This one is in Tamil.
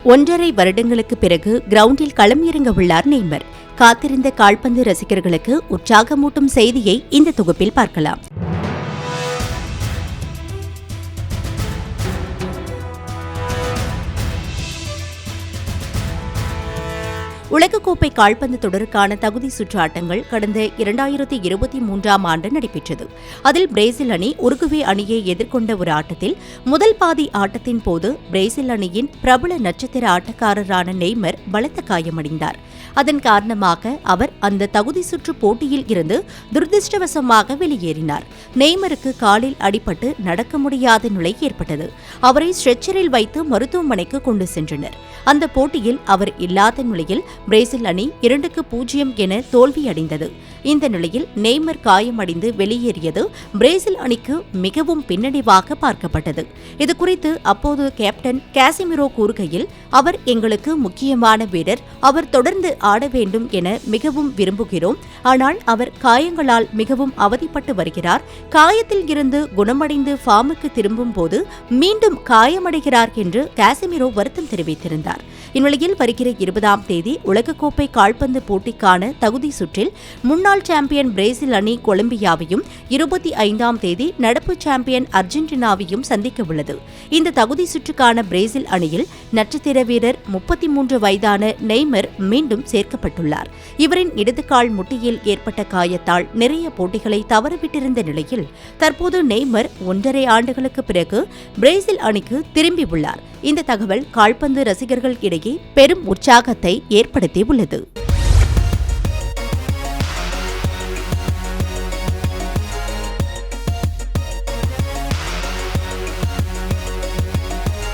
1.5 வருடங்களுக்கு பிறகு கிரவுண்டில் களம் இறங்க உள்ளார் நெய்மர். காத்திருந்த கால்பந்து ரசிகர்களுக்கு உற்சாகமூட்டும் செய்தியை இந்த தொகுப்பில் பார்க்கலாம். உலகக்கோப்பை கால்பந்து தொடருக்கான தகுதி சுற்று ஆட்டங்கள் கடந்த 2023ஆம் ஆண்டு நடைபெற்றது. அதில் பிரேசில் அணி உருகுவே அணியை எதிர்கொண்ட ஒரு ஆட்டத்தில் முதல் பாதி ஆட்டத்தின் போது பிரேசில் அணியின் பிரபல நட்சத்திர ஆட்டக்காரரான நெய்மர் பலத்த காயமடைந்தார். அதன் காரணமாக அவர் அந்த தகுதி சுற்று போட்டியில் இருந்து துரதிருஷ்டவசமாக வெளியேறினார். நெய்மருக்கு காலில் அடிபட்டு நடக்க முடியாத நிலை ஏற்பட்டது. அவரை ஸ்ட்ரெச்சரில் வைத்து மருத்துவமனைக்கு கொண்டு சென்றனர். அந்த போட்டியில் அவர் இல்லாத நிலையில் பிரேசில் அணி 2-0 என தோல்வியடைந்தது. இந்த நிலையில் நெய்மர் காயமடைந்து வெளியேறியது பிரேசில் அணிக்கு மிகவும் பின்னடைவாக பார்க்கப்பட்டது. இதுகுறித்து அப்போது கேப்டன் காசிமிரோ கூறுகையில், அவர் எங்களுக்கு முக்கியமான வீரர், அவர் தொடர்ந்து ஆட வேண்டும் என மிகவும் விரும்புகிறோம். ஆனால் அவர் காயங்களால் மிகவும் அவதிப்பட்டு வருகிறார். காயத்தில் இருந்து குணமடைந்து ஃபார்முக்கு திரும்பும் போது மீண்டும் காயமடைகிறார் என்று காசிமிரோ வருத்தம் தெரிவித்திருந்தார். இந்நிலையில் வருகிற 20ஆம் தேதி உலகக்கோப்பை கால்பந்து போட்டிக்கான தகுதி சுற்றில் முன்னாள் சாம்பியன் பிரேசில் அணி கொலம்பியாவையும் 25ஆம் தேதி நடப்பு சாம்பியன் அர்ஜென்டினாவையும் சந்திக்க உள்ளது. இந்த தகுதி சுற்றுக்கான பிரேசில் அணியில் நட்சத்திர வீரர் 33 வயதான நெய்மர் மீண்டும் சேர்க்கப்பட்டுள்ளார். இவரின் இடது கால் முட்டியில் ஏற்பட்ட காயத்தால் நிறைய போட்டிகளை தவறவிட்டிருந்த நிலையில் தற்போது நெய்மர் 1.5 ஆண்டுகளுக்கு பிறகு பிரேசில் அணிக்கு திரும்பியுள்ளார். இந்த தகவல் கால்பந்து ரசிகர்கள் இடையே பெரும் உற்சாகத்தை ஏற்படுத்தியுள்ளது.